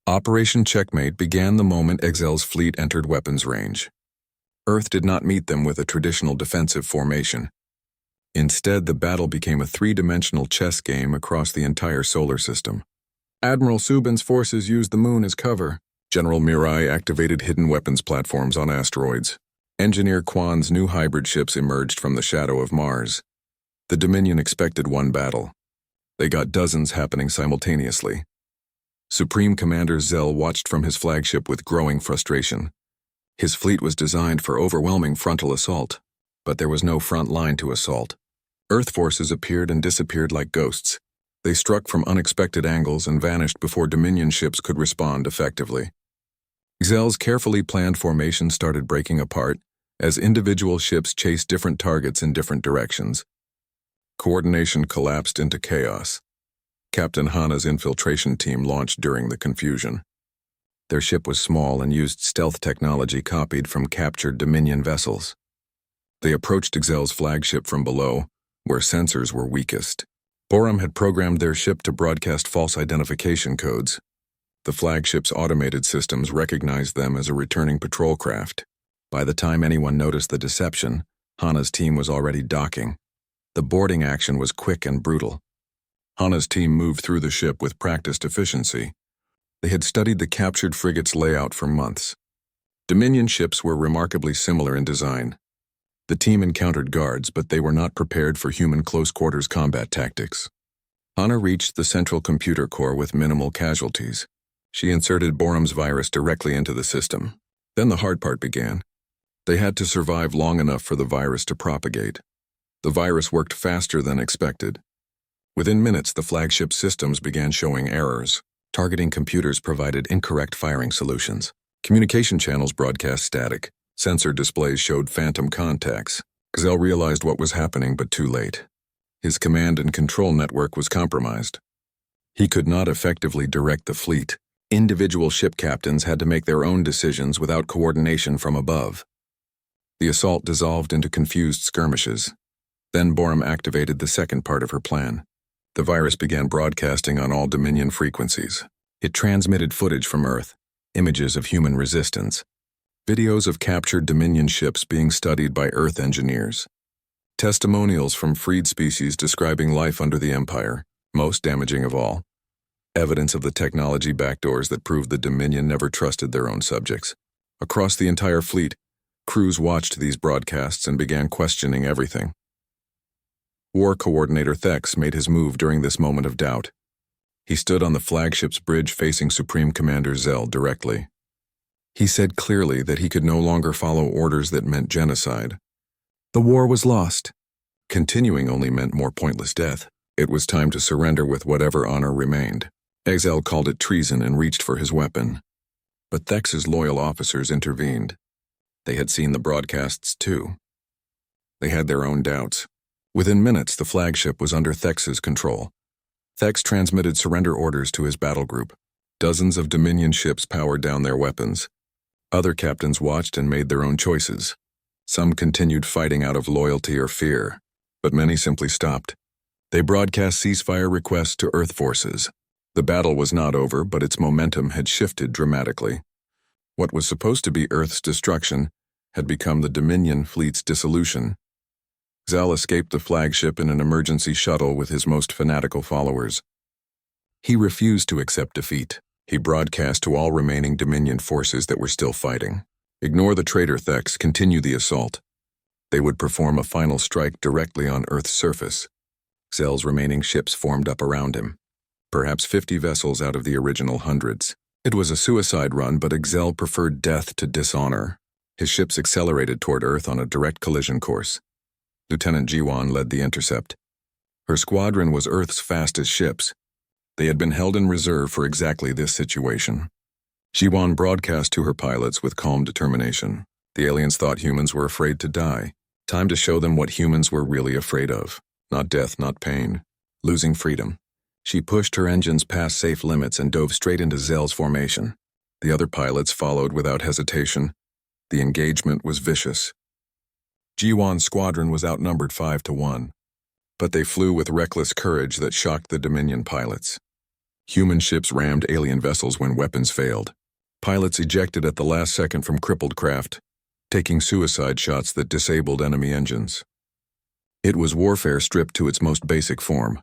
Operation Checkmate began the moment Excel's fleet entered weapons range. Earth did not meet them with a traditional defensive formation. Instead, the battle became a three-dimensional chess game across the entire solar system. Admiral Subin's forces used the moon as cover. General Mirai activated hidden weapons platforms on asteroids. Engineer Kwan's new hybrid ships emerged from the shadow of Mars. The Dominion expected one battle. They got dozens happening simultaneously. Supreme Commander Zell watched from his flagship with growing frustration. His fleet was designed for overwhelming frontal assault, but there was no front line to assault. Earth forces appeared and disappeared like ghosts. They struck from unexpected angles and vanished before Dominion ships could respond effectively. Zell's carefully planned formation started breaking apart as individual ships chased different targets in different directions. Coordination collapsed into chaos. Captain Hana's infiltration team launched during the confusion. Their ship was small and used stealth technology copied from captured Dominion vessels. They approached Excel's flagship from below, where sensors were weakest. Borum had programmed their ship to broadcast false identification codes. The flagship's automated systems recognized them as a returning patrol craft. By the time anyone noticed the deception, Hana's team was already docking. The boarding action was quick and brutal. Hana's team moved through the ship with practiced efficiency. They had studied the captured frigate's layout for months. Dominion ships were remarkably similar in design. The team encountered guards, but they were not prepared for human close-quarters combat tactics. Hana reached the central computer core with minimal casualties. She inserted Borum's virus directly into the system. Then the hard part began. They had to survive long enough for the virus to propagate. The virus worked faster than expected. Within minutes, the flagship systems began showing errors. Targeting computers provided incorrect firing solutions. Communication channels broadcast static. Sensor displays showed phantom contacts. Zell realized what was happening, but too late. His command and control network was compromised. He could not effectively direct the fleet. Individual ship captains had to make their own decisions without coordination from above. The assault dissolved into confused skirmishes. Then Borum activated the second part of her plan. The virus began broadcasting on all Dominion frequencies. It transmitted footage from Earth, images of human resistance, videos of captured Dominion ships being studied by Earth engineers, testimonials from freed species describing life under the Empire, most damaging of all, evidence of the technology backdoors that proved the Dominion never trusted their own subjects. Across the entire fleet, crews watched these broadcasts and began questioning everything. War Coordinator Thex made his move during this moment of doubt. He stood on the flagship's bridge facing Supreme Commander Zell directly. He said clearly that he could no longer follow orders that meant genocide. The war was lost. Continuing only meant more pointless death. It was time to surrender with whatever honor remained. Exel called it treason and reached for his weapon. But Thex's loyal officers intervened. They had seen the broadcasts too. They had their own doubts. Within minutes, the flagship was under Thex's control. Thex transmitted surrender orders to his battle group. Dozens of Dominion ships powered down their weapons. Other captains watched and made their own choices. Some continued fighting out of loyalty or fear, but many simply stopped. They broadcast ceasefire requests to Earth forces. The battle was not over, but its momentum had shifted dramatically. What was supposed to be Earth's destruction had become the Dominion fleet's dissolution. Zell escaped the flagship in an emergency shuttle with his most fanatical followers. He refused to accept defeat. He broadcast to all remaining Dominion forces that were still fighting. Ignore the traitor Thex, continue the assault. They would perform a final strike directly on Earth's surface. Zell's remaining ships formed up around him. Perhaps 50 vessels out of the original hundreds. It was a suicide run, but Exel preferred death to dishonor. His ships accelerated toward Earth on a direct collision course. Lieutenant Jiwan led the intercept. Her squadron was Earth's fastest ships. They had been held in reserve for exactly this situation. Jiwan broadcast to her pilots with calm determination. The aliens thought humans were afraid to die. Time to show them what humans were really afraid of. Not death, not pain. Losing freedom. She pushed her engines past safe limits and dove straight into Zell's formation. The other pilots followed without hesitation. The engagement was vicious. Jiwan's squadron was outnumbered 5-1, but they flew with reckless courage that shocked the Dominion pilots. Human ships rammed alien vessels when weapons failed. Pilots ejected at the last second from crippled craft, taking suicide shots that disabled enemy engines. It was warfare stripped to its most basic form.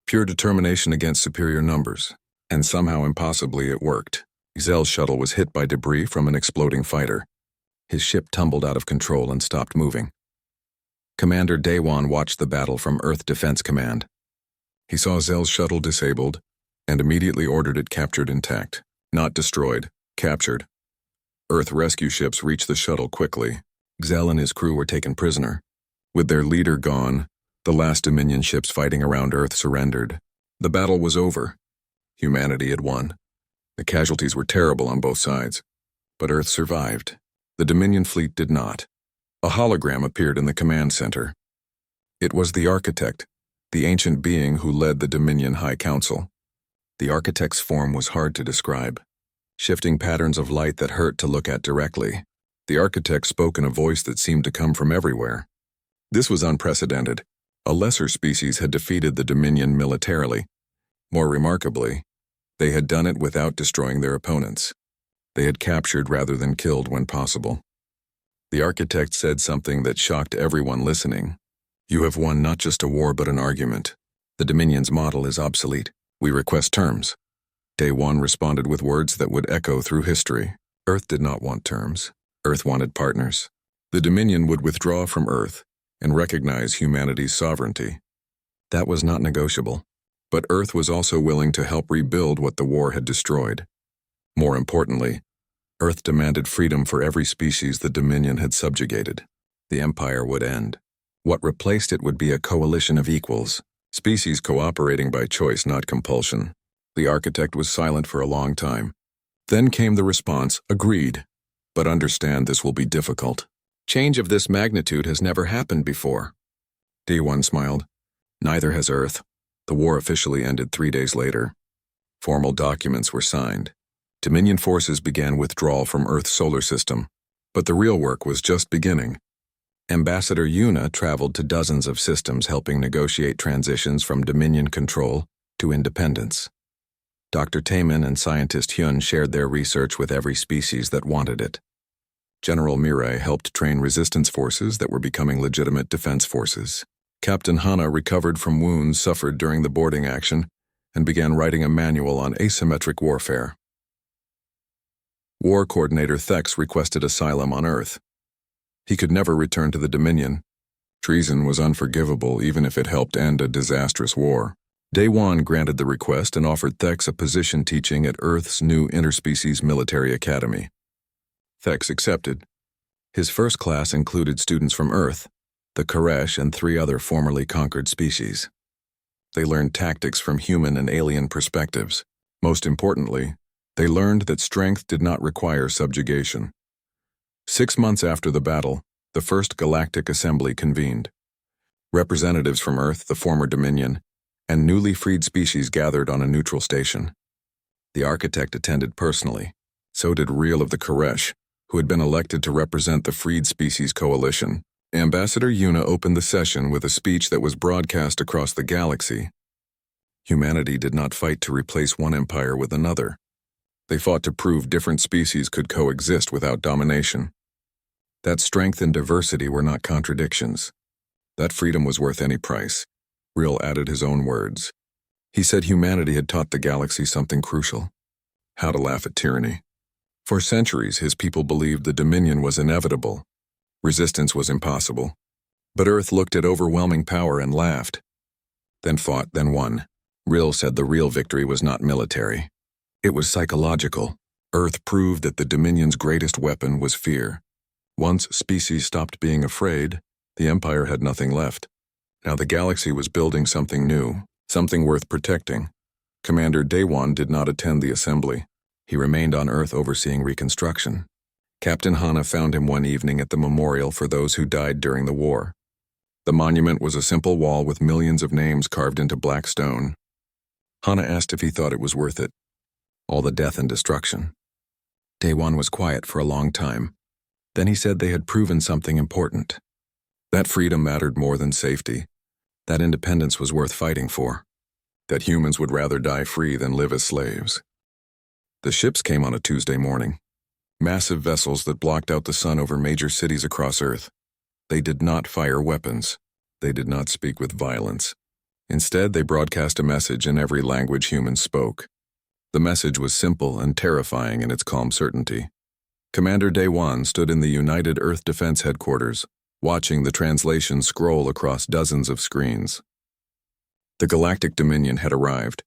Pure determination against superior numbers. And somehow impossibly it worked. Excel's shuttle was hit by debris from an exploding fighter. His ship tumbled out of control and stopped moving. Commander Daewon watched the battle from Earth Defense Command. He saw Zell's shuttle disabled and immediately ordered it captured intact. Not destroyed, captured. Earth rescue ships reached the shuttle quickly. Zell and his crew were taken prisoner. With their leader gone, the last Dominion ships fighting around Earth surrendered. The battle was over. Humanity had won. The casualties were terrible on both sides. But Earth survived. The Dominion fleet did not. A hologram appeared in the command center. It was the Architect, the ancient being who led the Dominion High Council. The Architect's form was hard to describe. Shifting patterns of light that hurt to look at directly. The Architect spoke in a voice that seemed to come from everywhere. This was unprecedented. A lesser species had defeated the Dominion militarily. More remarkably, they had done it without destroying their opponents. They had captured rather than killed when possible. The Architect said something that shocked everyone listening. You have won not just a war but an argument. The Dominion's model is obsolete. We request terms. Daewon responded with words that would echo through history. Earth did not want terms. Earth wanted partners. The Dominion would withdraw from Earth and recognize humanity's sovereignty. That was not negotiable. But Earth was also willing to help rebuild what the war had destroyed. More importantly, Earth demanded freedom for every species the Dominion had subjugated. The Empire would end. What replaced it would be a coalition of equals, species cooperating by choice, not compulsion. The Architect was silent for a long time. Then came the response, agreed. But understand this will be difficult. Change of this magnitude has never happened before. D1 smiled. Neither has Earth. The war officially ended 3 days later. Formal documents were signed. Dominion forces began withdrawal from Earth's solar system, but the real work was just beginning. Ambassador Yuna traveled to dozens of systems helping negotiate transitions from Dominion control to independence. Dr. Taemin and scientist Hyun shared their research with every species that wanted it. General Mirai helped train resistance forces that were becoming legitimate defense forces. Captain Hana recovered from wounds suffered during the boarding action and began writing a manual on asymmetric warfare. War Coordinator Thex requested asylum on Earth. He could never return to the Dominion. Treason was unforgivable even if it helped end a disastrous war. Daewon granted the request and offered Thex a position teaching at Earth's new interspecies military academy. Thex accepted. His first class included students from Earth, the Koresh, and 3 other formerly conquered species. They learned tactics from human and alien perspectives. Most importantly, they learned that strength did not require subjugation. 6 months after the battle, the first Galactic Assembly convened. Representatives from Earth, the former Dominion, and newly freed species gathered on a neutral station. The Architect attended personally. So did Reel of the Koresh, who had been elected to represent the Freed Species Coalition. Ambassador Yuna opened the session with a speech that was broadcast across the galaxy. Humanity did not fight to replace one empire with another. They fought to prove different species could coexist without domination. That strength and diversity were not contradictions. That freedom was worth any price. Reel added his own words. He said humanity had taught the galaxy something crucial: how to laugh at tyranny. For centuries, his people believed the Dominion was inevitable. Resistance was impossible. But Earth looked at overwhelming power and laughed. Then fought, then won. Reel said the real victory was not military. It was psychological. Earth proved that the Dominion's greatest weapon was fear. Once species stopped being afraid, the Empire had nothing left. Now the galaxy was building something new, something worth protecting. Commander Daewon did not attend the assembly. He remained on Earth overseeing reconstruction. Captain Hana found him one evening at the memorial for those who died during the war. The monument was a simple wall with millions of names carved into black stone. Hana asked if he thought it was worth it. All the death and destruction. Daewon was quiet for a long time. Then he said they had proven something important. That freedom mattered more than safety. That independence was worth fighting for. that humans would rather die free than live as slaves. The ships came on a Tuesday morning. Massive vessels that blocked out the sun over major cities across Earth. They did not fire weapons. They did not speak with violence. Instead, they broadcast a message in every language humans spoke. The message was simple and terrifying in its calm certainty. Commander Day-Wan stood in the United Earth Defense Headquarters, watching the translation scroll across dozens of screens. The Galactic Dominion had arrived.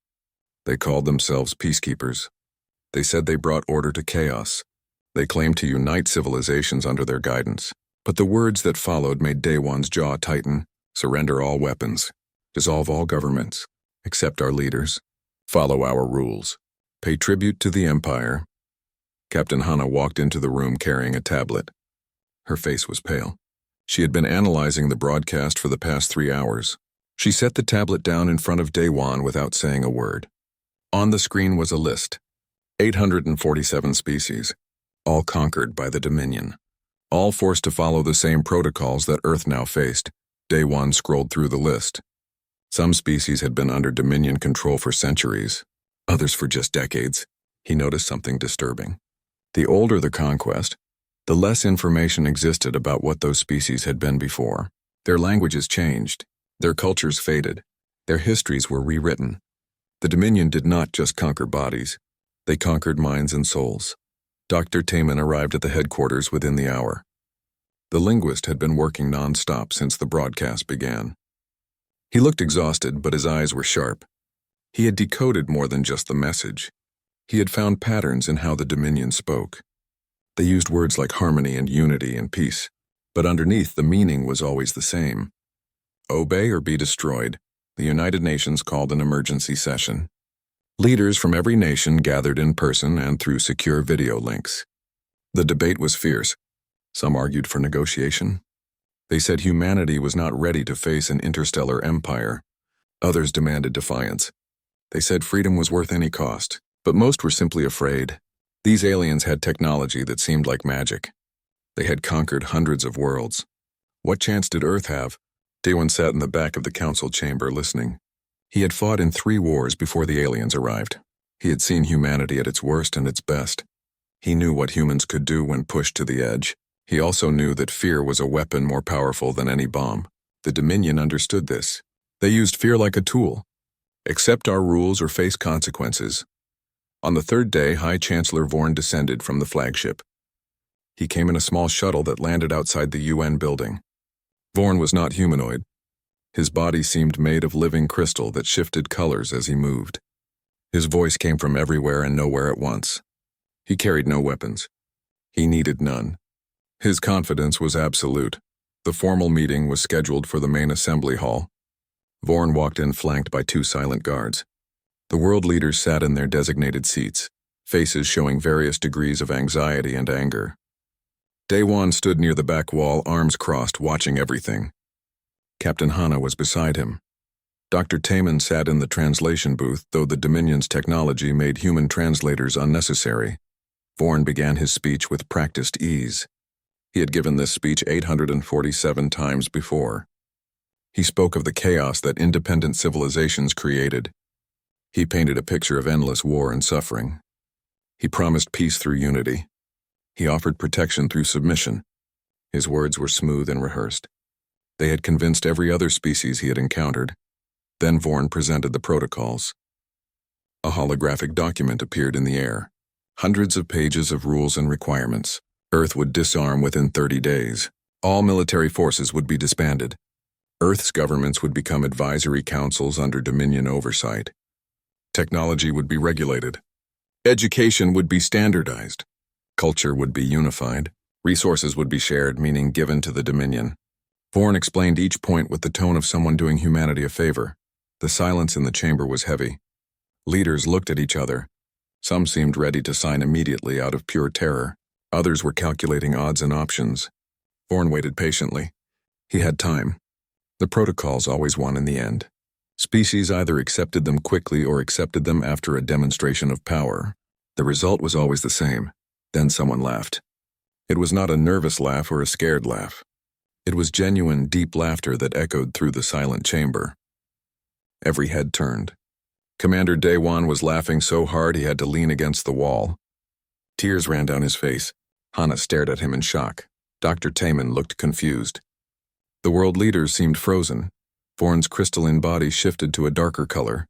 They called themselves peacekeepers. They said they brought order to chaos. They claimed to unite civilizations under their guidance. But the words that followed made Day-Wan's jaw tighten. Surrender all weapons. Dissolve all governments. Accept our leaders. Follow our rules. Pay tribute to the Empire. Captain Hana walked into the room carrying a tablet. Her face was pale. She had been analyzing the broadcast for the past 3 hours. She set the tablet down in front of Day-Wan without saying a word. On the screen was a list. 847 species, all conquered by the Dominion. All forced to follow the same protocols that Earth now faced. Day-Wan scrolled through the list. Some species had been under Dominion control for centuries, others for just decades. He noticed something disturbing. The older the conquest, the less information existed about what those species had been before. Their languages changed, their cultures faded, their histories were rewritten. The Dominion did not just conquer bodies, they conquered minds and souls. Dr. Taman arrived at the headquarters within the hour. The linguist had been working non-stop since the broadcast began. He looked exhausted, but his eyes were sharp. He had decoded more than just the message. He had found patterns in how the Dominion spoke. They used words like harmony and unity and peace, but underneath the meaning was always the same. Obey or be destroyed, the United Nations called an emergency session. Leaders from every nation gathered in person and through secure video links. The debate was fierce. Some argued for negotiation. They said humanity was not ready to face an interstellar empire. Others demanded defiance. They said freedom was worth any cost, but most were simply afraid. These aliens had technology that seemed like magic. They had conquered hundreds of worlds. What chance did Earth have? Day-Wan sat in the back of the council chamber listening. He had fought in 3 wars before the aliens arrived. He had seen humanity at its worst and its best. He knew what humans could do when pushed to the edge. He also knew that fear was a weapon more powerful than any bomb. The Dominion understood this. They used fear like a tool. Accept our rules or face consequences. On the 3rd day, High Chancellor Vorn descended from the flagship. He came in a small shuttle that landed outside the UN building. Vorn was not humanoid. His body seemed made of living crystal that shifted colors as he moved. His voice came from everywhere and nowhere at once. He carried no weapons. He needed none. His confidence was absolute. The formal meeting was scheduled for the main assembly hall. Vorn walked in flanked by 2 silent guards. The world leaders sat in their designated seats, faces showing various degrees of anxiety and anger. Day-Wan stood near the back wall, arms crossed, watching everything. Captain Hana was beside him. Dr. Taman sat in the translation booth, though the Dominion's technology made human translators unnecessary. Vorn began his speech with practiced ease. He had given this speech 847 times before. He spoke of the chaos that independent civilizations created. He painted a picture of endless war and suffering. He promised peace through unity. He offered protection through submission. His words were smooth and rehearsed. They had convinced every other species he had encountered. Then Vorn presented the protocols. A holographic document appeared in the air. Hundreds of pages of rules and requirements. Earth would disarm within 30 days. All military forces would be disbanded. Earth's governments would become advisory councils under Dominion oversight. Technology would be regulated. Education would be standardized. Culture would be unified. Resources would be shared, meaning given to the Dominion. Vorn explained each point with the tone of someone doing humanity a favor. The silence in the chamber was heavy. Leaders looked at each other. Some seemed ready to sign immediately out of pure terror. Others were calculating odds and options. Vorn waited patiently. He had time. The protocols always won in the end. Species either accepted them quickly or accepted them after a demonstration of power. The result was always the same. Then someone laughed. It was not a nervous laugh or a scared laugh. It was genuine, deep laughter that echoed through the silent chamber. Every head turned. Commander Daewon was laughing so hard he had to lean against the wall. Tears ran down his face. Hana stared at him in shock. Dr. Taemin looked confused. The world leaders seemed frozen. Vorn's crystalline body shifted to a darker color.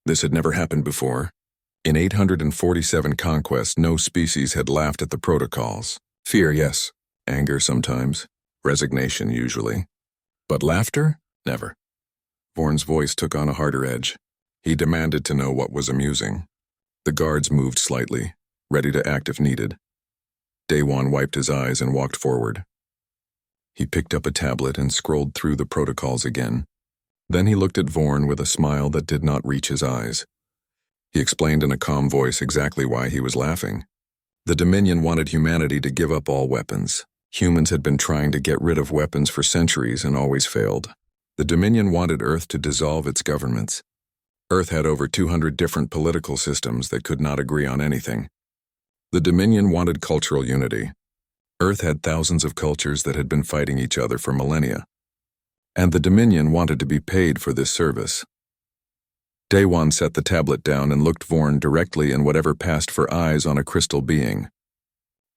This had never happened before. In 847 conquests, no species had laughed at the protocols. Fear, yes. Anger sometimes. Resignation, usually. But laughter? Never. Vorn's voice took on a harder edge. He demanded to know what was amusing. The guards moved slightly, ready to act if needed. Daewon wiped his eyes and walked forward. He picked up a tablet and scrolled through the protocols again. Then he looked at Vorn with a smile that did not reach his eyes. He explained in a calm voice exactly why he was laughing. The Dominion wanted humanity to give up all weapons. Humans had been trying to get rid of weapons for centuries and always failed. The Dominion wanted Earth to dissolve its governments. Earth had over 200 different political systems that could not agree on anything. The Dominion wanted cultural unity. Earth had thousands of cultures that had been fighting each other for millennia. And the Dominion wanted to be paid for this service. Daewon set the tablet down and looked Vorn directly in whatever passed for eyes on a crystal being.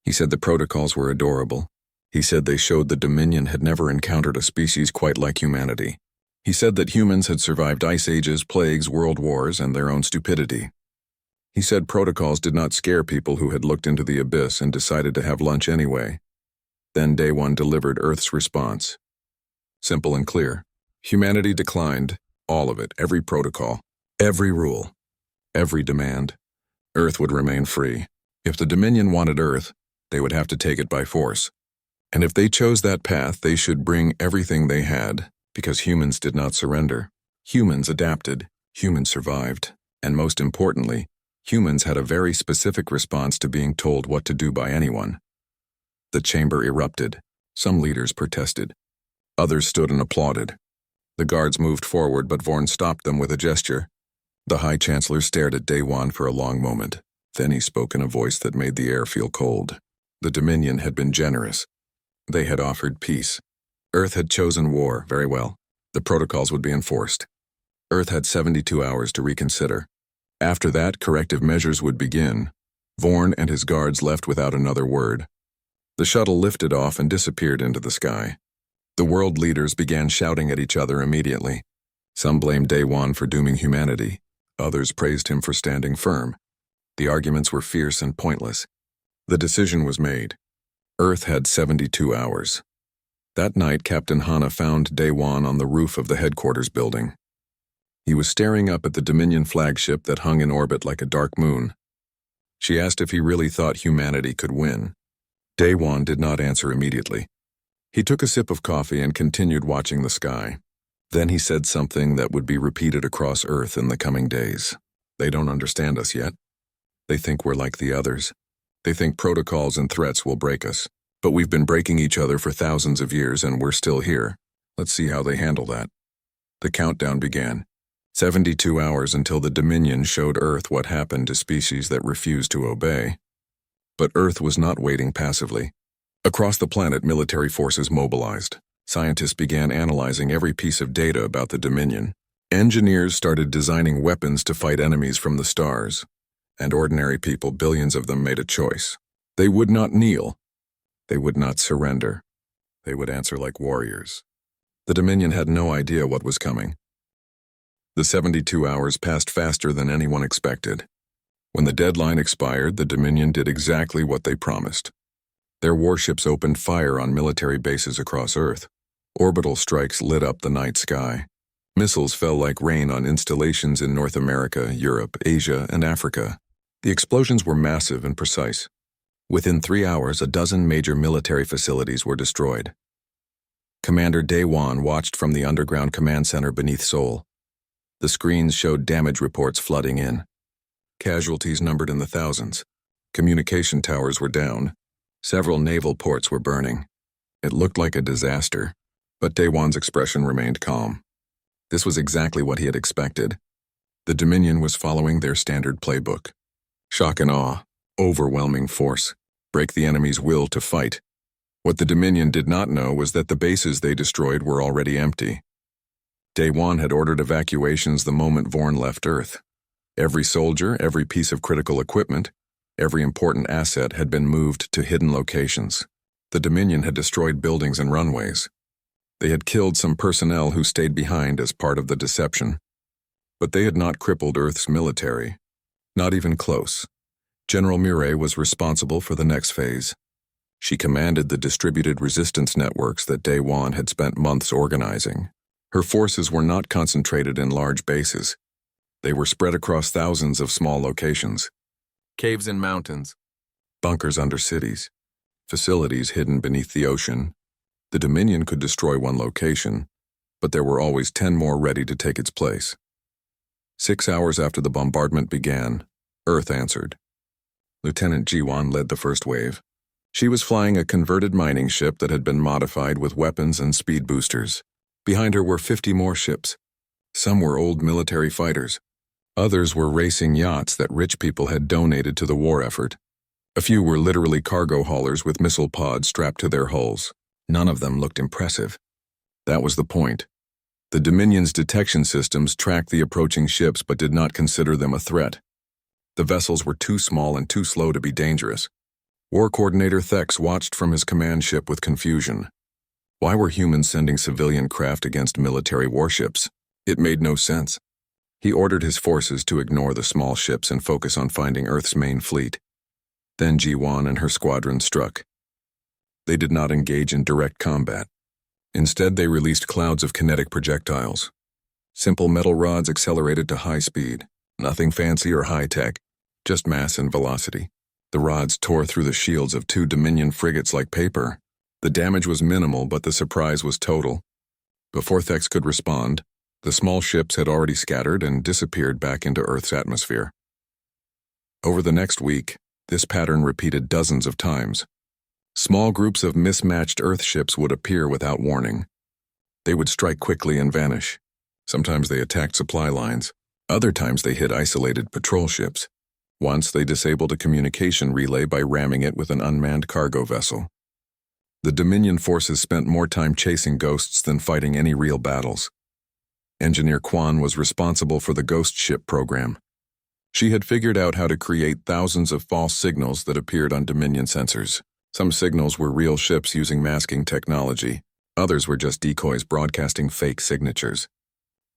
He said the protocols were adorable. He said they showed the Dominion had never encountered a species quite like humanity. He said that humans had survived ice ages, plagues, world wars, and their own stupidity. He said protocols did not scare people who had looked into the abyss and decided to have lunch anyway. Then Daewon delivered Earth's response. Simple and clear. Humanity declined, all of it, every protocol, every rule, every demand. Earth would remain free. If the Dominion wanted Earth, they would have to take it by force. And if they chose that path, they should bring everything they had, because humans did not surrender. Humans adapted, humans survived, and most importantly, humans had a very specific response to being told what to do by anyone. The chamber erupted. Some leaders protested. Others stood and applauded. The guards moved forward, but Vorn stopped them with a gesture. The High Chancellor stared at Daewon for a long moment. Then he spoke in a voice that made the air feel cold. The Dominion had been generous. They had offered peace. Earth had chosen war, very well. The protocols would be enforced. Earth had 72 hours to reconsider. After that, corrective measures would begin. Vorn and his guards left without another word. The shuttle lifted off and disappeared into the sky. The world leaders began shouting at each other immediately. Some blamed Daewon for dooming humanity. Others praised him for standing firm. The arguments were fierce and pointless. The decision was made. Earth had 72 hours. That night, Captain Hana found Daewon on the roof of the headquarters building. He was staring up at the Dominion flagship that hung in orbit like a dark moon. She asked if he really thought humanity could win. Daewon did not answer immediately. He took a sip of coffee and continued watching the sky. Then he said something that would be repeated across Earth in the coming days. They don't understand us yet. They think we're like the others. They think protocols and threats will break us. But we've been breaking each other for thousands of years and we're still here. Let's see how they handle that. The countdown began. 72 hours until the Dominion showed Earth what happened to species that refused to obey. But Earth was not waiting passively. Across the planet, military forces mobilized. Scientists began analyzing every piece of data about the Dominion. Engineers started designing weapons to fight enemies from the stars. And ordinary people, billions of them, made a choice. They would not kneel. They would not surrender. They would answer like warriors. The Dominion had no idea what was coming. The 72 hours passed faster than anyone expected. When the deadline expired, the Dominion did exactly what they promised. Their warships opened fire on military bases across Earth. Orbital strikes lit up the night sky. Missiles fell like rain on installations in North America, Europe, Asia, and Africa. The explosions were massive and precise. Within 3 hours, a dozen major military facilities were destroyed. Commander Daewon watched from the underground command center beneath Seoul. The screens showed damage reports flooding in. Casualties numbered in the thousands. Communication towers were down. Several naval ports were burning. It looked like a disaster, but Daewon's expression remained calm. This was exactly what he had expected. The Dominion was following their standard playbook. Shock and awe, overwhelming force, break the enemy's will to fight. What the Dominion did not know was that the bases they destroyed were already empty. Daewon had ordered evacuations the moment Vorn left Earth. Every soldier, every piece of critical equipment, every important asset had been moved to hidden locations. The Dominion had destroyed buildings and runways. They had killed some personnel who stayed behind as part of the deception. But they had not crippled Earth's military. Not even close. General Murray was responsible for the next phase. She commanded the distributed resistance networks that Day Wan had spent months organizing. Her forces were not concentrated in large bases. They were spread across thousands of small locations. Caves in mountains, bunkers under cities, facilities hidden beneath the ocean. The Dominion could destroy one location, but there were always 10 more ready to take its place. 6 hours after the bombardment began, Earth answered. Lieutenant Jiwan led the first wave. She was flying a converted mining ship that had been modified with weapons and speed boosters. Behind her were 50 more ships. Some were old military fighters. Others were racing yachts that rich people had donated to the war effort. A few were literally cargo haulers with missile pods strapped to their hulls. None of them looked impressive. That was the point. The Dominion's detection systems tracked the approaching ships but did not consider them a threat. The vessels were too small and too slow to be dangerous. War Coordinator Thex watched from his command ship with confusion. Why were humans sending civilian craft against military warships? It made no sense. He ordered his forces to ignore the small ships and focus on finding Earth's main fleet. Then Jiwan and her squadron struck. They did not engage in direct combat. Instead, they released clouds of kinetic projectiles. Simple metal rods accelerated to high speed. Nothing fancy or high-tech, just mass and velocity. The rods tore through the shields of 2 Dominion frigates like paper. The damage was minimal, but the surprise was total. Before Thex could respond, the small ships had already scattered and disappeared back into Earth's atmosphere. Over the next week, this pattern repeated dozens of times. Small groups of mismatched Earth ships would appear without warning. They would strike quickly and vanish. Sometimes they attacked supply lines. Other times they hit isolated patrol ships. Once they disabled a communication relay by ramming it with an unmanned cargo vessel. The Dominion forces spent more time chasing ghosts than fighting any real battles. Engineer Kwan was responsible for the ghost ship program. She had figured out how to create thousands of false signals that appeared on Dominion sensors. Some signals were real ships using masking technology. Others were just decoys broadcasting fake signatures.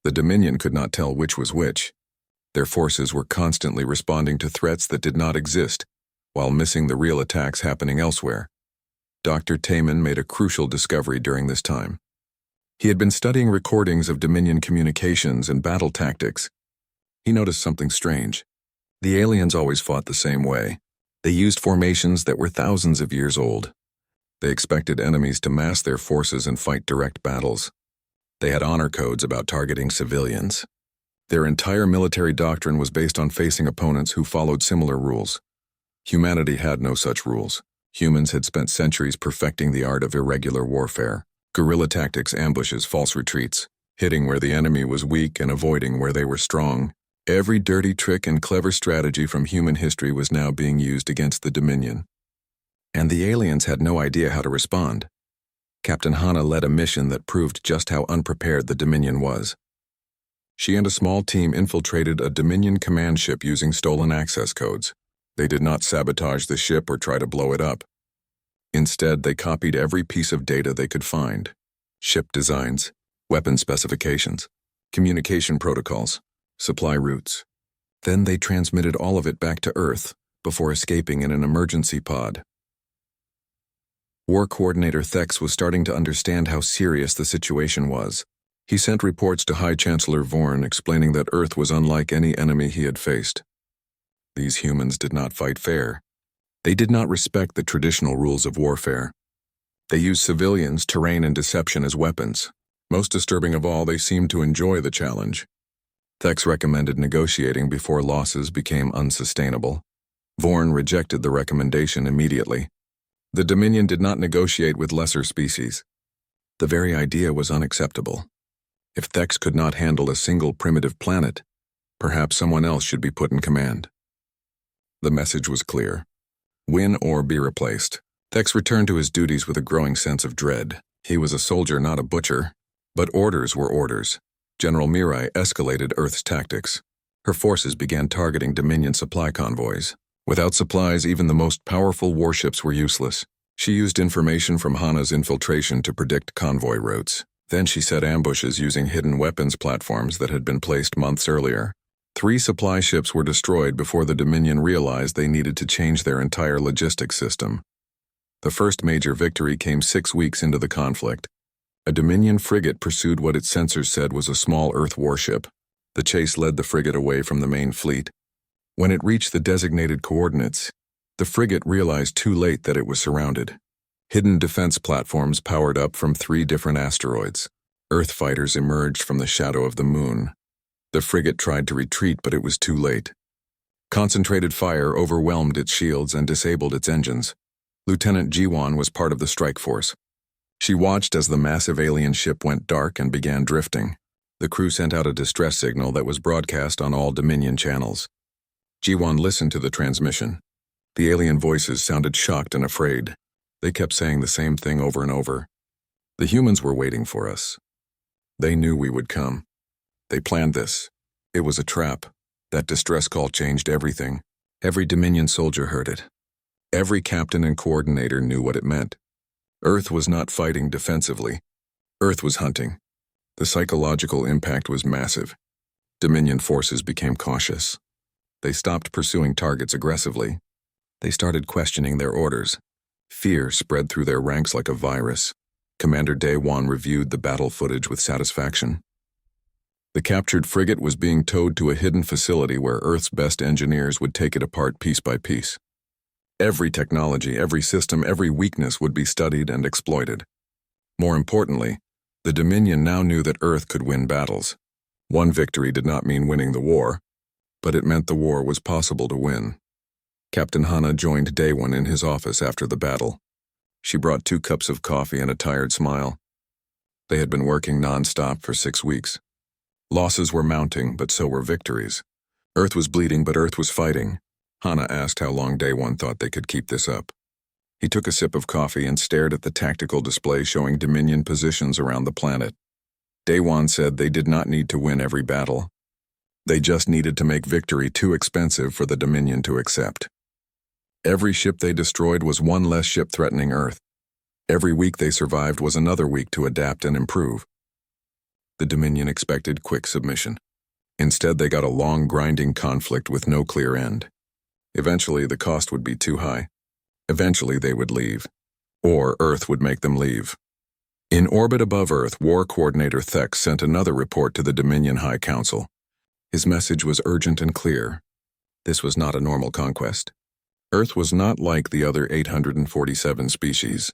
The Dominion could not tell which was which. Their forces were constantly responding to threats that did not exist, while missing the real attacks happening elsewhere. Dr. Taman made a crucial discovery during this time. He had been studying recordings of Dominion communications and battle tactics. He noticed something strange. The aliens always fought the same way. They used formations that were thousands of years old. They expected enemies to mass their forces and fight direct battles. They had honor codes about targeting civilians. Their entire military doctrine was based on facing opponents who followed similar rules. Humanity had no such rules. Humans had spent centuries perfecting the art of irregular warfare. Guerrilla tactics, ambushes, false retreats, hitting where the enemy was weak and avoiding where they were strong. Every dirty trick and clever strategy from human history was now being used against the Dominion. And the aliens had no idea how to respond. Captain Hana led a mission that proved just how unprepared the Dominion was. She and a small team infiltrated a Dominion command ship using stolen access codes. They did not sabotage the ship or try to blow it up. Instead, they copied every piece of data they could find. Ship designs, weapon specifications, communication protocols, supply routes. Then they transmitted all of it back to Earth before escaping in an emergency pod. War Coordinator Thex was starting to understand how serious the situation was. He sent reports to High Chancellor Vorn explaining that Earth was unlike any enemy he had faced. These humans did not fight fair. They did not respect the traditional rules of warfare. They used civilians, terrain, and deception as weapons. Most disturbing of all, they seemed to enjoy the challenge. Thex recommended negotiating before losses became unsustainable. Vorn rejected the recommendation immediately. The Dominion did not negotiate with lesser species. The very idea was unacceptable. If Thex could not handle a single primitive planet, perhaps someone else should be put in command. The message was clear. Win or be replaced. Thex returned to his duties with a growing sense of dread. He was a soldier, not a butcher. But orders were orders. General Mirai escalated Earth's tactics. Her forces began targeting Dominion supply convoys. Without supplies, even the most powerful warships were useless. She used information from Hana's infiltration to predict convoy routes. Then she set ambushes using hidden weapons platforms that had been placed months earlier. 3 supply ships were destroyed before the Dominion realized they needed to change their entire logistics system. The first major victory came 6 weeks into the conflict. A Dominion frigate pursued what its sensors said was a small Earth warship. The chase led the frigate away from the main fleet. When it reached the designated coordinates, the frigate realized too late that it was surrounded. Hidden defense platforms powered up from 3 different asteroids. Earth fighters emerged from the shadow of the moon. The frigate tried to retreat, but it was too late. Concentrated fire overwhelmed its shields and disabled its engines. Lieutenant Jiwon was part of the strike force. She watched as the massive alien ship went dark and began drifting. The crew sent out a distress signal that was broadcast on all Dominion channels. Jiwon listened to the transmission. The alien voices sounded shocked and afraid. They kept saying the same thing over and over. The humans were waiting for us. They knew we would come. They planned this. It was a trap. That distress call changed everything. Every Dominion soldier heard it. Every captain and coordinator knew what it meant. Earth was not fighting defensively. Earth was hunting. The psychological impact was massive. Dominion forces became cautious. They stopped pursuing targets aggressively. They started questioning their orders. Fear spread through their ranks like a virus. Commander Daewon reviewed the battle footage with satisfaction. The captured frigate was being towed to a hidden facility where Earth's best engineers would take it apart piece by piece. Every technology, every system, every weakness would be studied and exploited. More importantly, the Dominion now knew that Earth could win battles. One victory did not mean winning the war, but it meant the war was possible to win. Captain Hana joined Daewon in his office after the battle. She brought 2 cups of coffee and a tired smile. They had been working non-stop for 6 weeks. Losses were mounting, but so were victories. Earth was bleeding, but Earth was fighting. Hana asked how long Daewon thought they could keep this up. He took a sip of coffee and stared at the tactical display showing Dominion positions around the planet. Daewon said they did not need to win every battle. They just needed to make victory too expensive for the Dominion to accept. Every ship they destroyed was one less ship threatening Earth. Every week they survived was another week to adapt and improve. The Dominion expected quick submission. Instead, they got a long, grinding conflict with no clear end. Eventually, the cost would be too high. Eventually, they would leave. Or Earth would make them leave. In orbit above Earth, War Coordinator Thex sent another report to the Dominion High Council. His message was urgent and clear. This was not a normal conquest. Earth was not like the other 847 species.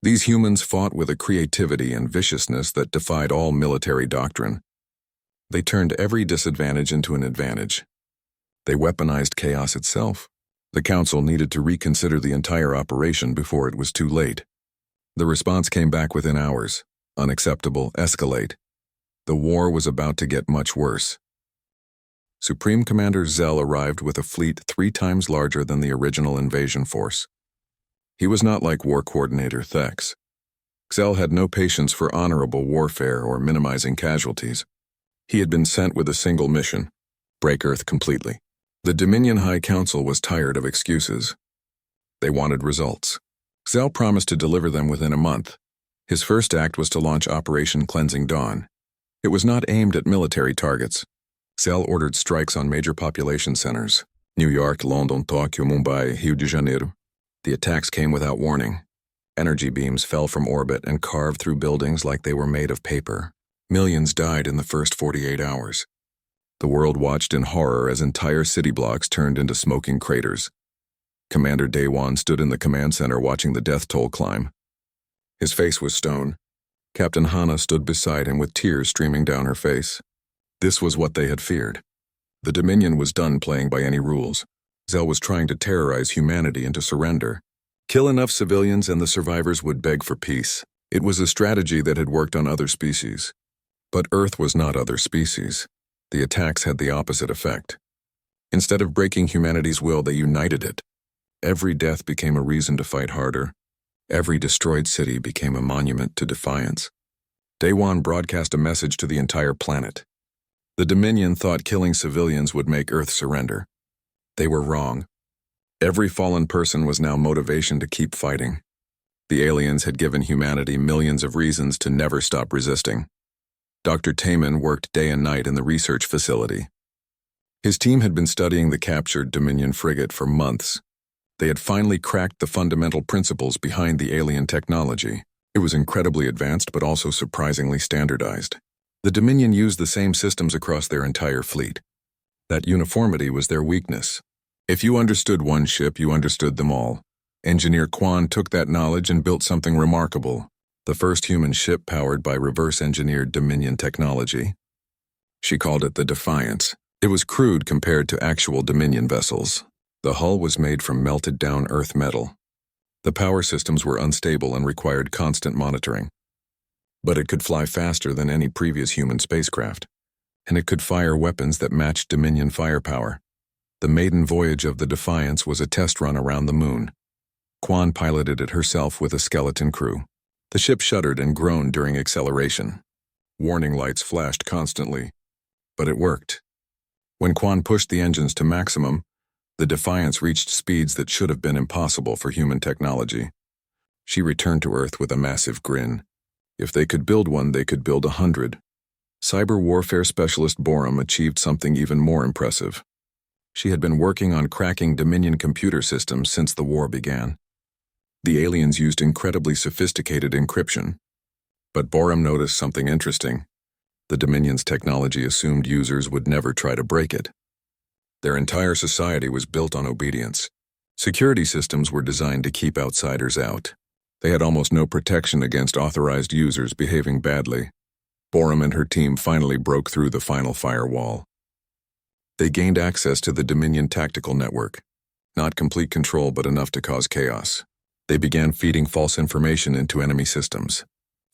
These humans fought with a creativity and viciousness that defied all military doctrine. They turned every disadvantage into an advantage. They weaponized chaos itself. The Council needed to reconsider the entire operation before it was too late. The response came back within hours. Unacceptable, escalate. The war was about to get much worse. Supreme Commander Zell arrived with a fleet 3 times larger than the original invasion force. He was not like War Coordinator Thex. Zell had no patience for honorable warfare or minimizing casualties. He had been sent with a single mission: break Earth completely. The Dominion High Council was tired of excuses. They wanted results. Zell promised to deliver them within a month. His first act was to launch Operation Cleansing Dawn. It was not aimed at military targets. Zell ordered strikes on major population centers: New York, London, Tokyo, Mumbai, Rio de Janeiro. The attacks came without warning. Energy beams fell from orbit and carved through buildings like they were made of paper. Millions died in the first 48 hours. The world watched in horror as entire city blocks turned into smoking craters. Commander Daewon stood in the command center watching the death toll climb. His face was stone. Captain Hana stood beside him with tears streaming down her face. This was what they had feared. The Dominion was done playing by any rules. Zell was trying to terrorize humanity into surrender. Kill enough civilians and the survivors would beg for peace. It was a strategy that had worked on other species. But Earth was not other species. The attacks had the opposite effect. Instead of breaking humanity's will, they united it. Every death became a reason to fight harder. Every destroyed city became a monument to defiance. Daewon broadcast a message to the entire planet. The Dominion thought killing civilians would make Earth surrender. They were wrong. Every fallen person was now motivation to keep fighting. The aliens had given humanity millions of reasons to never stop resisting. Dr. Taman worked day and night in the research facility. His team had been studying the captured Dominion frigate for months. They had finally cracked the fundamental principles behind the alien technology. It was incredibly advanced but also surprisingly standardized. The Dominion used the same systems across their entire fleet. That uniformity was their weakness. If you understood one ship, you understood them all. Engineer Quan took that knowledge and built something remarkable. The first human ship powered by reverse-engineered Dominion technology. She called it the Defiance. It was crude compared to actual Dominion vessels. The hull was made from melted-down Earth metal. The power systems were unstable and required constant monitoring. But it could fly faster than any previous human spacecraft. And it could fire weapons that matched Dominion firepower. The maiden voyage of the Defiance was a test run around the moon. Quan piloted it herself with a skeleton crew. The ship shuddered and groaned during acceleration. Warning lights flashed constantly. But it worked. When Quan pushed the engines to maximum, the Defiance reached speeds that should have been impossible for human technology. She returned to Earth with a massive grin. If they could build one, they could build 100. Cyber warfare specialist Borum achieved something even more impressive. She had been working on cracking Dominion computer systems since the war began. The aliens used incredibly sophisticated encryption. But Borum noticed something interesting. The Dominion's technology assumed users would never try to break it. Their entire society was built on obedience. Security systems were designed to keep outsiders out. They had almost no protection against authorized users behaving badly. Borum and her team finally broke through the final firewall. They gained access to the Dominion tactical network. Not complete control, but enough to cause chaos. They began feeding false information into enemy systems.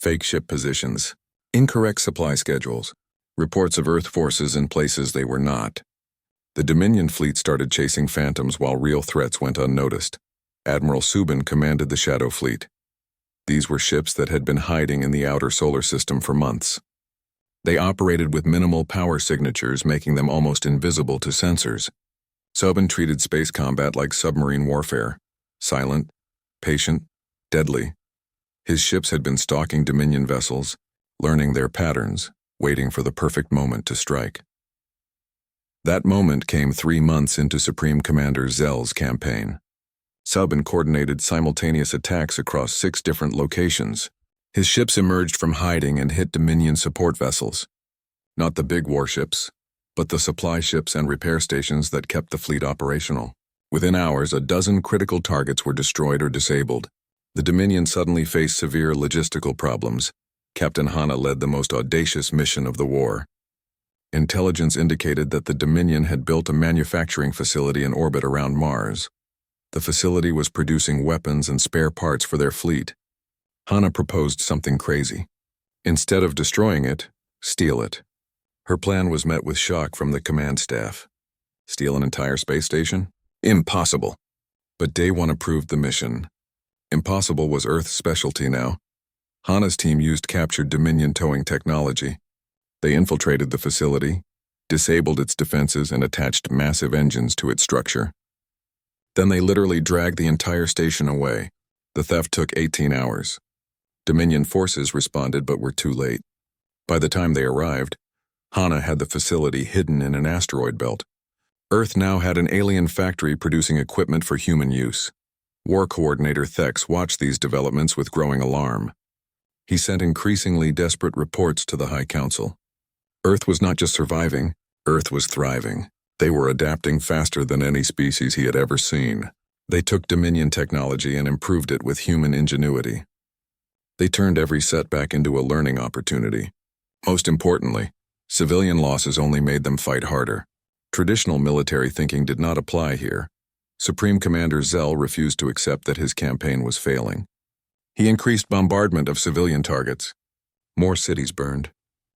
Fake ship positions, incorrect supply schedules, reports of Earth forces in places they were not. The Dominion fleet started chasing phantoms while real threats went unnoticed. Admiral Subin commanded the Shadow Fleet. These were ships that had been hiding in the outer solar system for months. They operated with minimal power signatures, making them almost invisible to sensors. Subin treated space combat like submarine warfare. Silent, patient, deadly. His ships had been stalking Dominion vessels, learning their patterns, waiting for the perfect moment to strike. That moment came 3 months into Supreme Commander Zell's campaign. Subin coordinated simultaneous attacks across 6 different locations. His ships emerged from hiding and hit Dominion support vessels. Not the big warships, but the supply ships and repair stations that kept the fleet operational. Within hours, a dozen critical targets were destroyed or disabled. The Dominion suddenly faced severe logistical problems. Captain Hana led the most audacious mission of the war. Intelligence indicated that the Dominion had built a manufacturing facility in orbit around Mars. The facility was producing weapons and spare parts for their fleet. Hana proposed something crazy. Instead of destroying it, steal it. Her plan was met with shock from the command staff. Steal an entire space station? Impossible. But Day 1 approved the mission. Impossible was Earth's specialty now. Hana's team used captured Dominion towing technology. They infiltrated the facility, disabled its defenses, and attached massive engines to its structure. Then they literally dragged the entire station away. The theft took 18 hours. Dominion forces responded but were too late. By the time they arrived, Hana had the facility hidden in an asteroid belt. Earth now had an alien factory producing equipment for human use. War Coordinator Thex watched these developments with growing alarm. He sent increasingly desperate reports to the High Council. Earth was not just surviving, Earth was thriving. They were adapting faster than any species he had ever seen. They took Dominion technology and improved it with human ingenuity. They turned every setback into a learning opportunity. Most importantly, civilian losses only made them fight harder. Traditional military thinking did not apply here. Supreme Commander Zell refused to accept that his campaign was failing. He increased bombardment of civilian targets. More cities burned.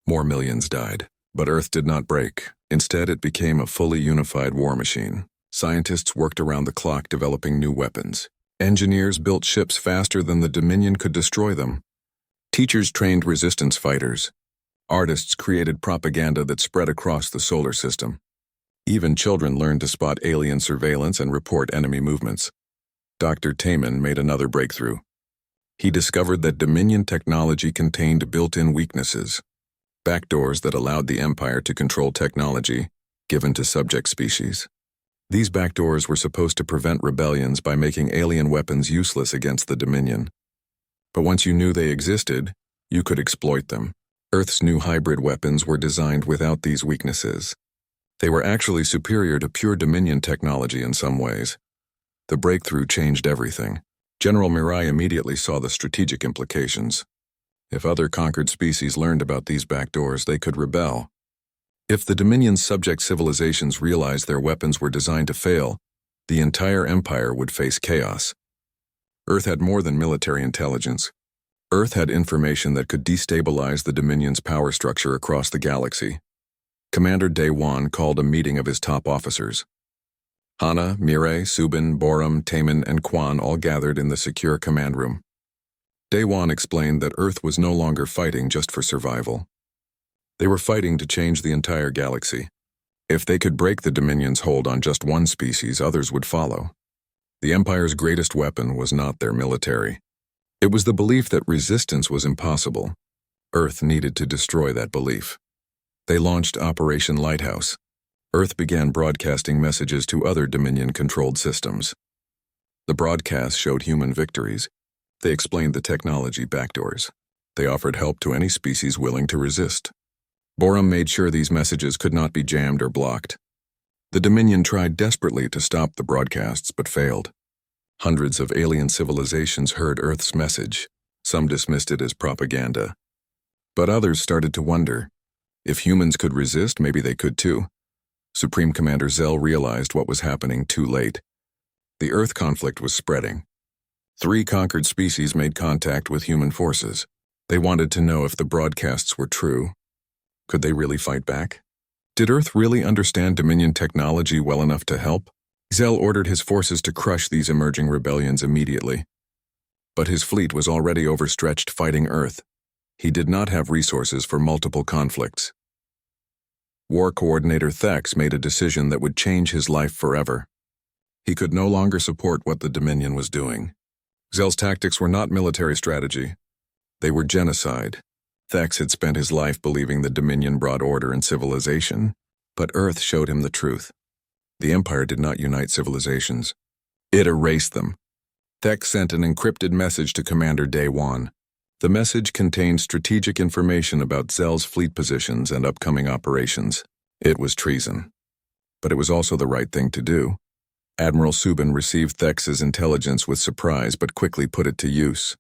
More millions died. But Earth did not break. Instead, it became a fully unified war machine. Scientists worked around the clock developing new weapons. Engineers built ships faster than the Dominion could destroy them. Teachers trained resistance fighters. Artists created propaganda that spread across the solar system. Even children learned to spot alien surveillance and report enemy movements. Dr. Taman made another breakthrough. He discovered that Dominion technology contained built-in weaknesses, backdoors that allowed the Empire to control technology given to subject species. These backdoors were supposed to prevent rebellions by making alien weapons useless against the Dominion. But once you knew they existed, you could exploit them. Earth's new hybrid weapons were designed without these weaknesses. They were actually superior to pure Dominion technology in some ways. The breakthrough changed everything. General Mirai immediately saw the strategic implications. If other conquered species learned about these backdoors, they could rebel. If the Dominion's subject civilizations realized their weapons were designed to fail, the entire empire would face chaos. Earth had more than military intelligence. Earth had information that could destabilize the Dominion's power structure across the galaxy. Commander Daewon called a meeting of his top officers. Hana, Mirai, Subin, Borum, Taman, and Quan all gathered in the secure command room. Daewon explained that Earth was no longer fighting just for survival. They were fighting to change the entire galaxy. If they could break the Dominion's hold on just one species, others would follow. The Empire's greatest weapon was not their military. It was the belief that resistance was impossible. Earth needed to destroy that belief. They launched Operation Lighthouse. Earth began broadcasting messages to other Dominion-controlled systems. The broadcasts showed human victories. They explained the technology backdoors. They offered help to any species willing to resist. Borum made sure these messages could not be jammed or blocked. The Dominion tried desperately to stop the broadcasts but failed. Hundreds of alien civilizations heard Earth's message. Some dismissed it as propaganda. But others started to wonder, if humans could resist, maybe they could too. Supreme Commander Zell realized what was happening too late. The Earth conflict was spreading. 3 conquered species made contact with human forces. They wanted to know if the broadcasts were true. Could they really fight back? Did Earth really understand Dominion technology well enough to help? Zell ordered his forces to crush these emerging rebellions immediately. But his fleet was already overstretched fighting Earth. He did not have resources for multiple conflicts. War Coordinator Thex made a decision that would change his life forever. He could no longer support what the Dominion was doing. Zell's tactics were not military strategy. They were genocide. Thex had spent his life believing the Dominion brought order and civilization, but Earth showed him the truth. The Empire did not unite civilizations. It erased them. Thex sent an encrypted message to Commander Daewon. The message contained strategic information about Zell's fleet positions and upcoming operations. It was treason. But it was also the right thing to do. Admiral Subin received Thex's intelligence with surprise but quickly put it to use.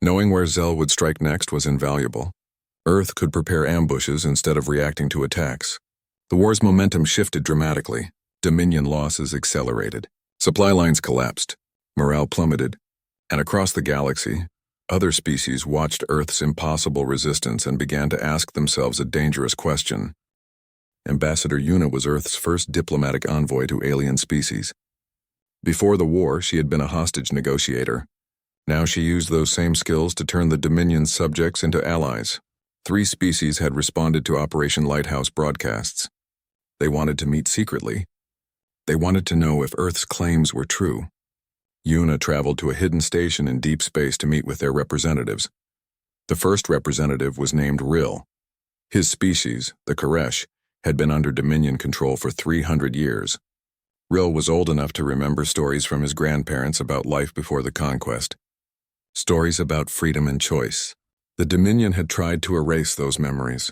Knowing where Zell would strike next was invaluable. Earth could prepare ambushes instead of reacting to attacks. The war's momentum shifted dramatically. Dominion losses accelerated. Supply lines collapsed. Morale plummeted. And across the galaxy, other species watched Earth's impossible resistance and began to ask themselves a dangerous question. Ambassador Yuna was Earth's first diplomatic envoy to alien species. Before the war, she had been a hostage negotiator. Now she used those same skills to turn the Dominion's subjects into allies. 3 species had responded to Operation Lighthouse broadcasts. They wanted to meet secretly. They wanted to know if Earth's claims were true. Yuna traveled to a hidden station in deep space to meet with their representatives. The first representative was named Rill. His species, the Koresh, had been under Dominion control for 300 years. Rill was old enough to remember stories from his grandparents about life before the conquest. Stories about freedom and choice. The Dominion had tried to erase those memories.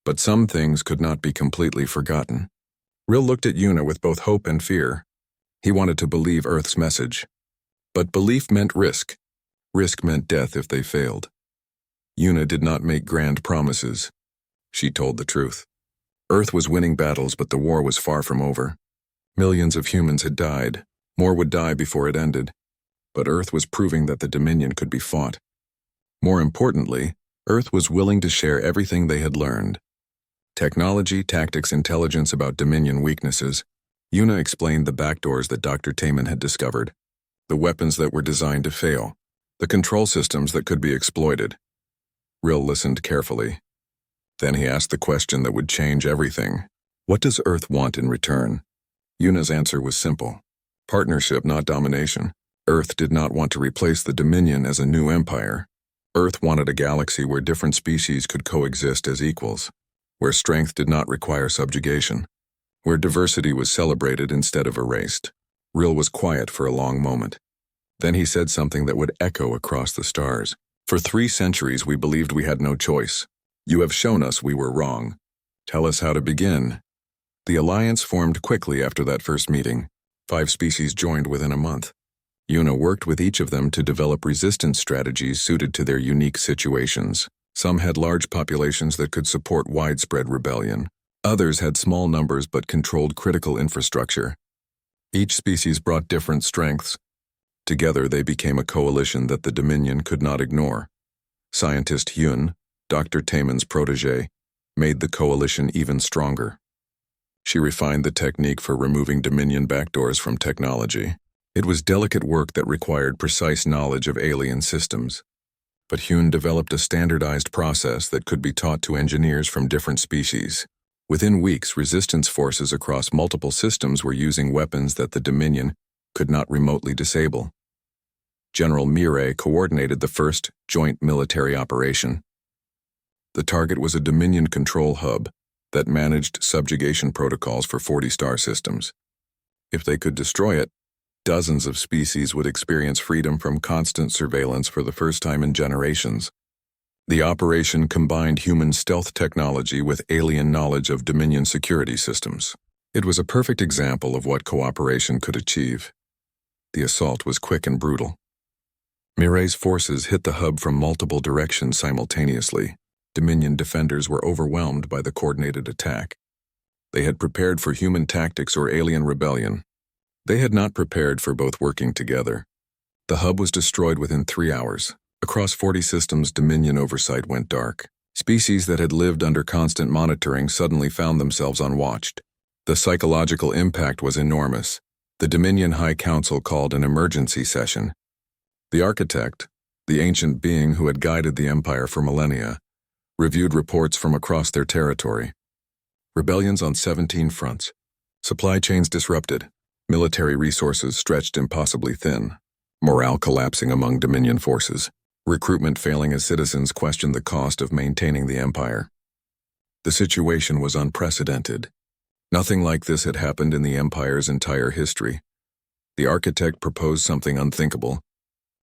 But some things could not be completely forgotten. Rill looked at Yuna with both hope and fear. He wanted to believe Earth's message. But belief meant risk. Risk meant death if they failed. Yuna did not make grand promises. She told the truth. Earth was winning battles, but the war was far from over. Millions of humans had died. More would die before it ended. But Earth was proving that the Dominion could be fought. More importantly, Earth was willing to share everything they had learned. Technology, tactics, intelligence about Dominion weaknesses. Yuna explained the backdoors that Dr. Taman had discovered. The weapons that were designed to fail. The control systems that could be exploited. Rill listened carefully. Then he asked the question that would change everything. What does Earth want in return? Yuna's answer was simple. Partnership, not domination. Earth did not want to replace the Dominion as a new empire. Earth wanted a galaxy where different species could coexist as equals, where strength did not require subjugation, where diversity was celebrated instead of erased. Rill was quiet for a long moment. Then he said something that would echo across the stars. For 3 centuries we believed we had no choice. You have shown us we were wrong. Tell us how to begin. The alliance formed quickly after that first meeting. 5 species joined within a month. Yuna worked with each of them to develop resistance strategies suited to their unique situations. Some had large populations that could support widespread rebellion. Others had small numbers but controlled critical infrastructure. Each species brought different strengths. Together they became a coalition that the Dominion could not ignore. Scientist Yun, Dr. Taemin's protege, made the coalition even stronger. She refined the technique for removing Dominion backdoors from technology. It was delicate work that required precise knowledge of alien systems. But Hyun developed a standardized process that could be taught to engineers from different species. Within weeks, resistance forces across multiple systems were using weapons that the Dominion could not remotely disable. General Mirai coordinated the first joint military operation. The target was a Dominion control hub that managed subjugation protocols for 40 star systems. If they could destroy it, dozens of species would experience freedom from constant surveillance for the first time in generations. The operation combined human stealth technology with alien knowledge of Dominion security systems. It was a perfect example of what cooperation could achieve. The assault was quick and brutal. Mirai's forces hit the hub from multiple directions simultaneously. Dominion defenders were overwhelmed by the coordinated attack. They had prepared for human tactics or alien rebellion. They had not prepared for both working together. The hub was destroyed within 3 hours. Across 40 systems, Dominion oversight went dark. Species that had lived under constant monitoring suddenly found themselves unwatched. The psychological impact was enormous. The Dominion High Council called an emergency session. The architect, the ancient being who had guided the empire for millennia, reviewed reports from across their territory. Rebellions on 17 fronts. Supply chains disrupted. Military resources stretched impossibly thin. Morale collapsing among Dominion forces. Recruitment failing as citizens questioned the cost of maintaining the empire. The situation was unprecedented. Nothing like this had happened in the empire's entire history. The architect proposed something unthinkable.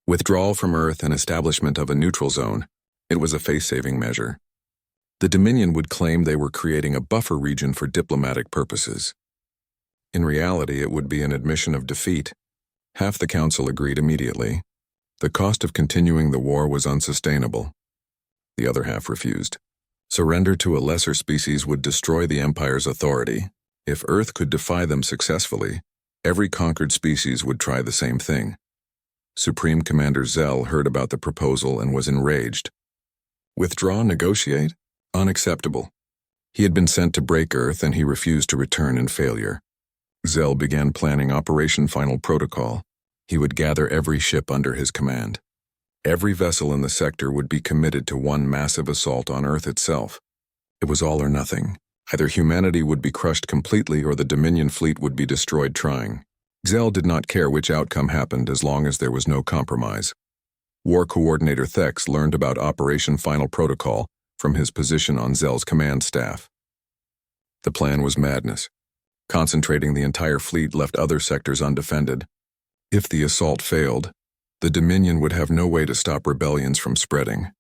Withdrawal from Earth and establishment of a neutral zone. It was a face-saving measure. The Dominion would claim they were creating a buffer region for diplomatic purposes. In reality, it would be an admission of defeat. Half the council agreed immediately. The cost of continuing the war was unsustainable. The other half refused. Surrender to a lesser species would destroy the Empire's authority. If Earth could defy them successfully, every conquered species would try the same thing. Supreme Commander Zell heard about the proposal and was enraged. Withdraw, negotiate? Unacceptable. He had been sent to break Earth and he refused to return in failure. Zell began planning Operation Final Protocol. He would gather every ship under his command. Every vessel in the sector would be committed to one massive assault on Earth itself. It was all or nothing. Either humanity would be crushed completely or the Dominion fleet would be destroyed trying. Zell did not care which outcome happened as long as there was no compromise. War Coordinator Thex learned about Operation Final Protocol from his position on Zell's command staff. The plan was madness. Concentrating the entire fleet left other sectors undefended. If the assault failed, the Dominion would have no way to stop rebellions from spreading.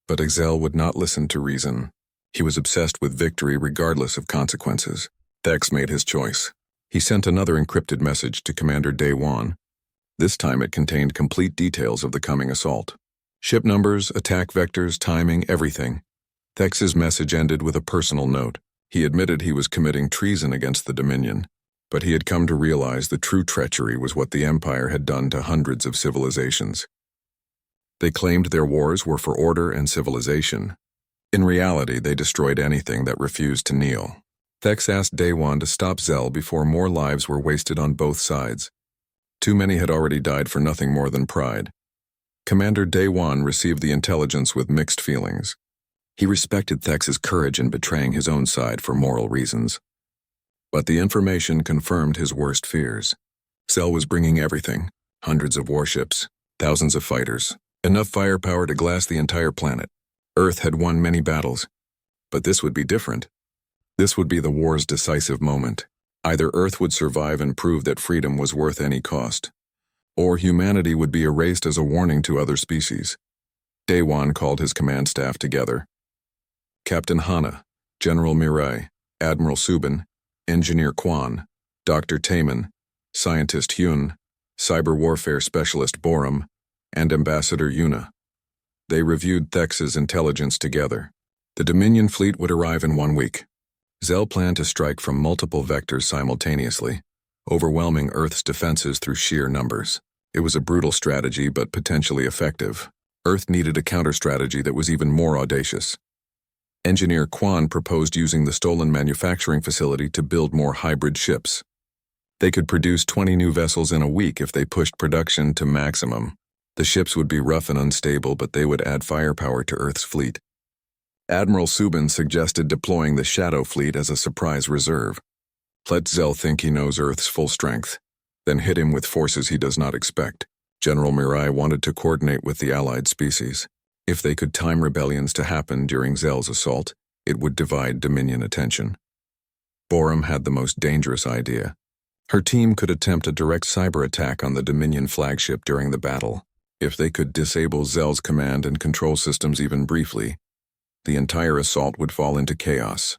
But Zell would not listen to reason. He was obsessed with victory regardless of consequences. Thex made his choice. He sent another encrypted message to Commander Daewon. This time it contained complete details of the coming assault. Ship numbers, attack vectors, timing, everything. Thex's message ended with a personal note. He admitted he was committing treason against the Dominion, but he had come to realize the true treachery was what the Empire had done to hundreds of civilizations. They claimed their wars were for order and civilization. In reality, they destroyed anything that refused to kneel. Thex asked Daewon to stop Zell before more lives were wasted on both sides. Too many had already died for nothing more than pride. Commander Daewon received the intelligence with mixed feelings. He respected Thex's courage in betraying his own side for moral reasons. But the information confirmed his worst fears. Zell was bringing everything, hundreds of warships, thousands of fighters, enough firepower to glass the entire planet. Earth had won many battles, but this would be different. This would be the war's decisive moment. Either Earth would survive and prove that freedom was worth any cost, or humanity would be erased as a warning to other species. Daewon called his command staff together. Captain Hana, General Mirai, Admiral Subin, Engineer Kwan, Dr. Taman, Scientist Hyun, Cyber Warfare Specialist Borum, and Ambassador Yuna. They reviewed Thex's intelligence together. The Dominion fleet would arrive in 1 week. Zell planned to strike from multiple vectors simultaneously, overwhelming Earth's defenses through sheer numbers. It was a brutal strategy, but potentially effective. Earth needed a counter-strategy that was even more audacious. Engineer Kwan proposed using the stolen manufacturing facility to build more hybrid ships. They could produce 20 new vessels in a week if they pushed production to maximum. The ships would be rough and unstable, but they would add firepower to Earth's fleet. Admiral Subin suggested deploying the Shadow Fleet as a surprise reserve. Let Zell think he knows Earth's full strength, then hit him with forces he does not expect. General Mirai wanted to coordinate with the allied species. If they could time rebellions to happen during Zell's assault, it would divide Dominion attention. Borum had the most dangerous idea. Her team could attempt a direct cyber attack on the Dominion flagship during the battle. If they could disable Zell's command and control systems even briefly, the entire assault would fall into chaos.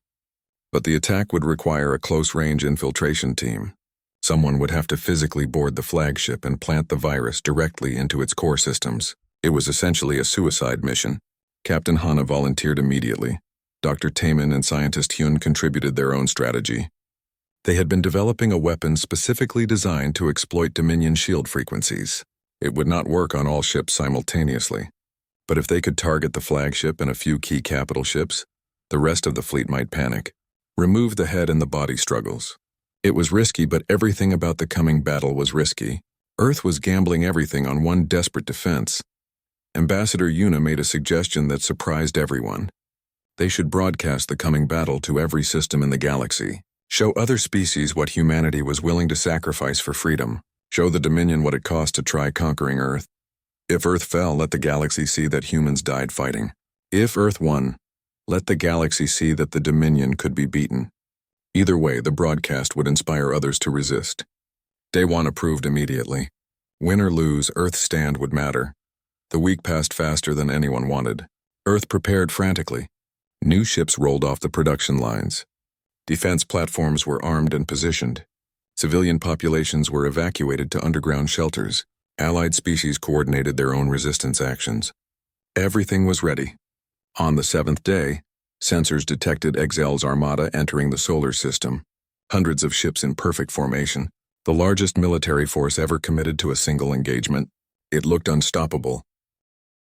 But the attack would require a close-range infiltration team. Someone would have to physically board the flagship and plant the virus directly into its core systems. It was essentially a suicide mission. Captain Hana volunteered immediately. Dr. Taman and Scientist Hyun contributed their own strategy. They had been developing a weapon specifically designed to exploit Dominion shield frequencies. It would not work on all ships simultaneously. But if they could target the flagship and a few key capital ships, the rest of the fleet might panic. Remove the head and the body struggles. It was risky, but everything about the coming battle was risky. Earth was gambling everything on one desperate defense. Ambassador Yuna made a suggestion that surprised everyone. They should broadcast the coming battle to every system in the galaxy. Show other species what humanity was willing to sacrifice for freedom. Show the Dominion what it cost to try conquering Earth. If Earth fell, let the galaxy see that humans died fighting. If Earth won, let the galaxy see that the Dominion could be beaten. Either way, the broadcast would inspire others to resist. Daewon approved immediately. Win or lose, Earth's stand would matter. The week passed faster than anyone wanted. Earth prepared frantically. New ships rolled off the production lines. Defense platforms were armed and positioned. Civilian populations were evacuated to underground shelters. Allied species coordinated their own resistance actions. Everything was ready. On the 7th day, sensors detected Excel's armada entering the solar system. Hundreds of ships in perfect formation, the largest military force ever committed to a single engagement. It looked unstoppable.